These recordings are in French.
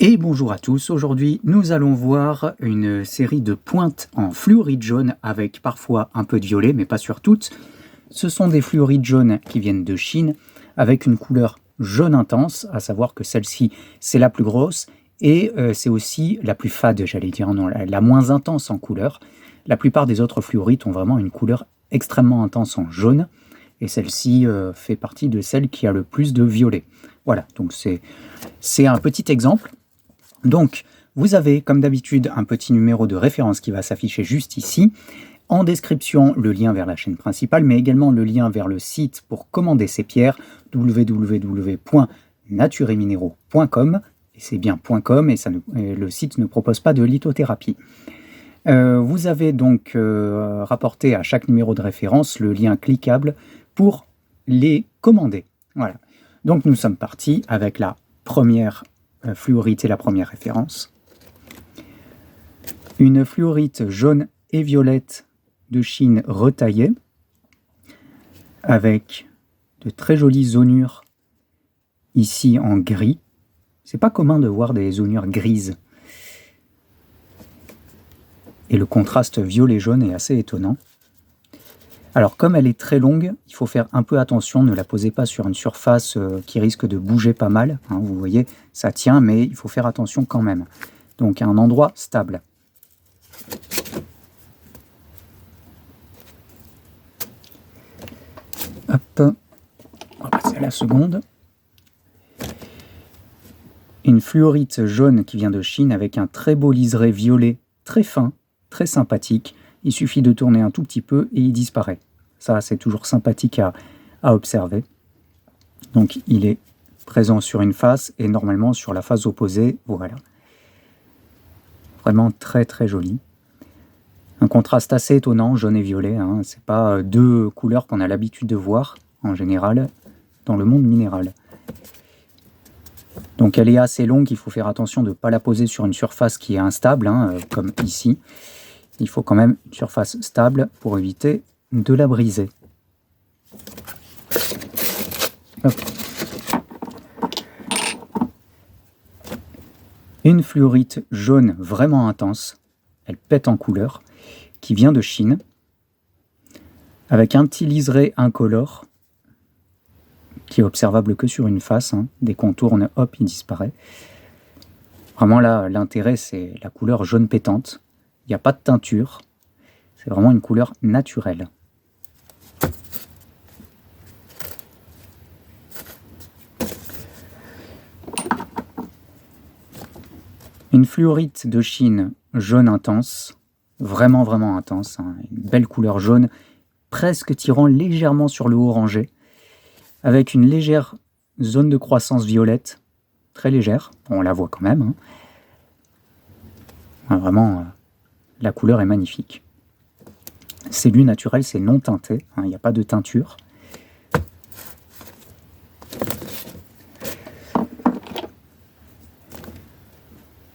Et bonjour à tous, aujourd'hui nous allons voir une série de pointes en fluorite jaune avec parfois un peu de violet mais pas sur toutes. Ce sont des fluorites jaunes qui viennent de Chine avec une couleur jaune intense, à savoir que celle-ci c'est la plus grosse et c'est aussi la plus fade, j'allais dire, non, la moins intense en couleur. La plupart des autres fluorites ont vraiment une couleur extrêmement intense en jaune et celle-ci fait partie de celle qui a le plus de violet. Voilà, donc c'est un petit exemple. Donc, vous avez, comme d'habitude, un petit numéro de référence qui va s'afficher juste ici. En description, le lien vers la chaîne principale, mais également le lien vers le site pour commander ces pierres, www.natureminéraux.com. Et c'est bien .com, et le site ne propose pas de lithothérapie. Vous avez donc rapporté à chaque numéro de référence le lien cliquable pour les commander. Voilà. Donc, nous sommes partis avec la première fluorite et la première référence. Une fluorite jaune et violette de Chine retaillée avec de très jolies zonures ici en gris. C'est pas commun de voir des zonures grises. Et le contraste violet-jaune est assez étonnant. Alors comme elle est très longue, il faut faire un peu attention, ne la posez pas sur une surface qui risque de bouger pas mal. Hein, vous voyez, ça tient, mais il faut faire attention quand même. Donc à un endroit stable. Hop, on va passer à la seconde. Une fluorite jaune qui vient de Chine avec un très beau liseré violet, très fin, très sympathique. Il suffit de tourner un tout petit peu et il disparaît. Ça, c'est toujours sympathique à observer. Donc, il est présent sur une face et normalement sur la face opposée. Voilà. Vraiment très très joli. Un contraste assez étonnant, jaune et violet. Hein. Ce n'est pas deux couleurs qu'on a l'habitude de voir en général dans le monde minéral. Donc, elle est assez longue. Il faut faire attention de ne pas la poser sur une surface qui est instable, hein, comme ici. Il faut quand même une surface stable pour éviter de la briser. Hop. Une fluorite jaune vraiment intense, elle pète en couleur, qui vient de Chine, avec un petit liseré incolore, qui est observable que sur une face. Hein. Dès qu'on tourne, hop, il disparaît. Vraiment là, l'intérêt, c'est la couleur jaune pétante. Il n'y a pas de teinture, c'est vraiment une couleur naturelle. Une fluorite de Chine jaune intense, vraiment vraiment intense, hein, une belle couleur jaune, presque tirant légèrement sur le orangé, avec une légère zone de croissance violette, très légère, on la voit quand même. Hein. Vraiment, la couleur est magnifique. C'est du naturel, c'est non teinté, il n'y a pas de teinture.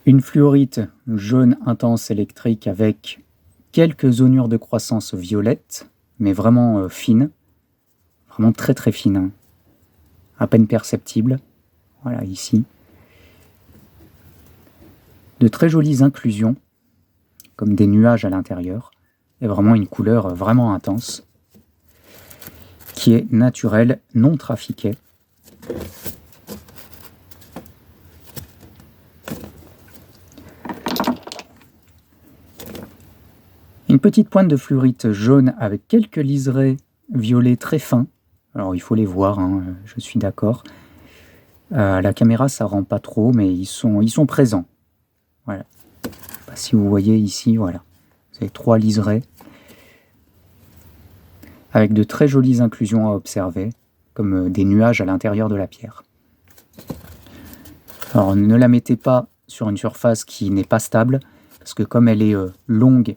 Une fluorite jaune intense électrique avec quelques zonures de croissance violette, mais vraiment fines, vraiment très très fines, hein. À peine perceptibles. Voilà, ici. De très jolies inclusions, comme des nuages à l'intérieur, et vraiment une couleur vraiment intense, qui est naturelle, non trafiquée. Une petite pointe de fluorite jaune avec quelques liserés violets très fins. Alors il faut les voir, hein, je suis d'accord. La caméra ça rend pas trop, mais ils sont présents. Voilà. Si vous voyez ici, voilà. Vous avez 3 liserés avec de très jolies inclusions à observer, comme des nuages à l'intérieur de la pierre. Alors ne la mettez pas sur une surface qui n'est pas stable, parce que comme elle est longue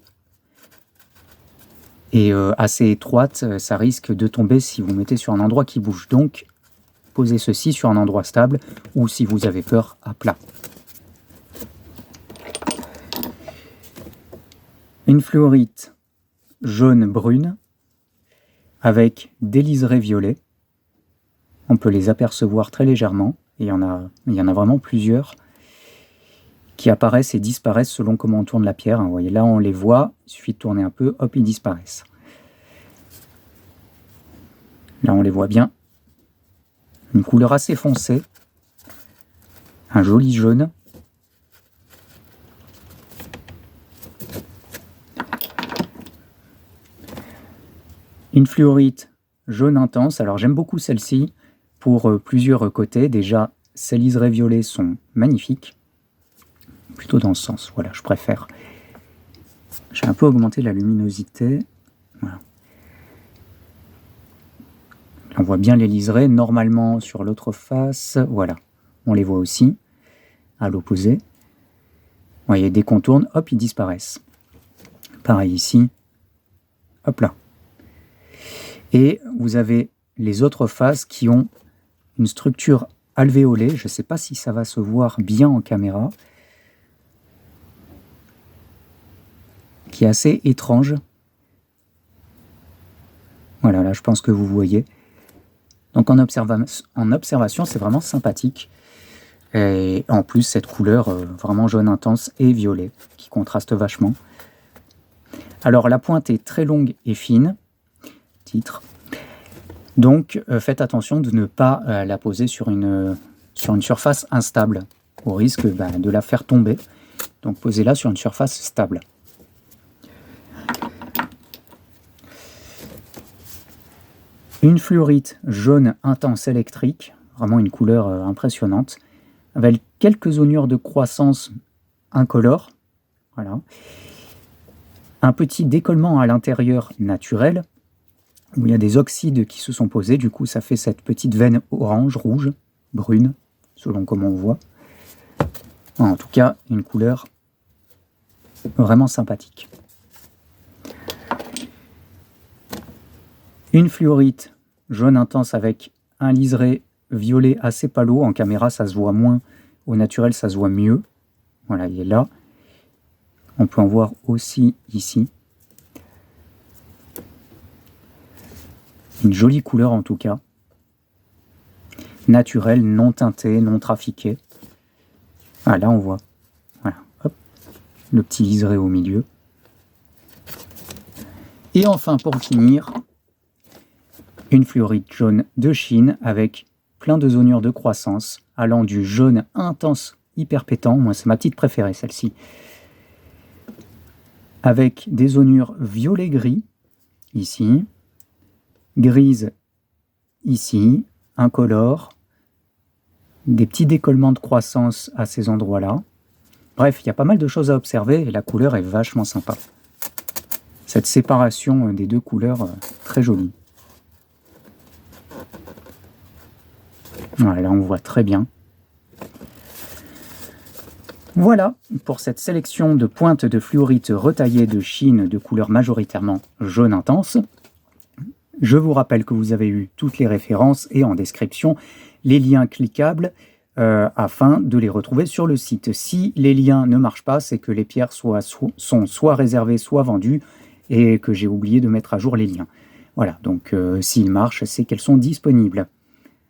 et assez étroite, ça risque de tomber si vous mettez sur un endroit qui bouge. Donc, posez ceci sur un endroit stable ou, si vous avez peur, à plat. Une fluorite jaune-brune avec des liserés violets. On peut les apercevoir très légèrement. Il y en a vraiment plusieurs. qui apparaissent et disparaissent selon comment on tourne la pierre. Vous voyez, là on les voit, il suffit de tourner un peu, hop, ils disparaissent. Là on les voit bien. Une couleur assez foncée. Un joli jaune. Une fluorite jaune intense. Alors j'aime beaucoup celle-ci pour plusieurs côtés. Déjà, ces liserés violets sont magnifiques. Plutôt dans ce sens, voilà, je préfère. J'ai un peu augmenté la luminosité. Voilà. On voit bien les liserés. Normalement, sur l'autre face, voilà, on les voit aussi, à l'opposé. Vous voyez, dès qu'on tourne, hop, ils disparaissent. Pareil ici. Hop là. Et vous avez les autres faces qui ont une structure alvéolée. Je ne sais pas si ça va se voir bien en caméra. Qui est assez étrange. Voilà, là je pense que vous voyez. Donc en observation, c'est vraiment sympathique. Et en plus, cette couleur vraiment jaune intense et violet, qui contraste vachement. Alors la pointe est très longue et fine. Titre. Donc faites attention de ne pas la poser sur une surface instable, au risque de la faire tomber. Donc posez-la sur une surface stable. Une fluorite jaune intense électrique, vraiment une couleur impressionnante, avec quelques zonures de croissance incolores. Voilà. Un petit décollement à l'intérieur naturel, où il y a des oxydes qui se sont posés. Du coup, ça fait cette petite veine orange, rouge, brune, selon comment on voit. En tout cas, une couleur vraiment sympathique. Une fluorite jaune intense avec un liseré violet assez palo. En caméra, ça se voit moins. Au naturel, ça se voit mieux. Voilà, il est là. On peut en voir aussi ici. Une jolie couleur en tout cas. Naturelle, non teintée, non trafiquée. Ah, là on voit. Voilà, hop, le petit liseré au milieu. Et enfin, pour finir, une fluorite jaune de Chine avec plein de zonures de croissance, allant du jaune intense hyper pétant, moi c'est ma petite préférée celle-ci, avec des zonures violet-gris, ici, grise, ici, incolore, des petits décollements de croissance à ces endroits-là. Bref, il y a pas mal de choses à observer et la couleur est vachement sympa. Cette séparation des deux couleurs, très jolie. Voilà, là on voit très bien. Voilà pour cette sélection de pointes de fluorite retaillées de Chine de couleur majoritairement jaune intense. Je vous rappelle que vous avez eu toutes les références et en description les liens cliquables afin de les retrouver sur le site. Si les liens ne marchent pas, c'est que les pierres sont soit réservées, soit vendues et que j'ai oublié de mettre à jour les liens. Voilà, donc s'ils marchent, c'est qu'elles sont disponibles.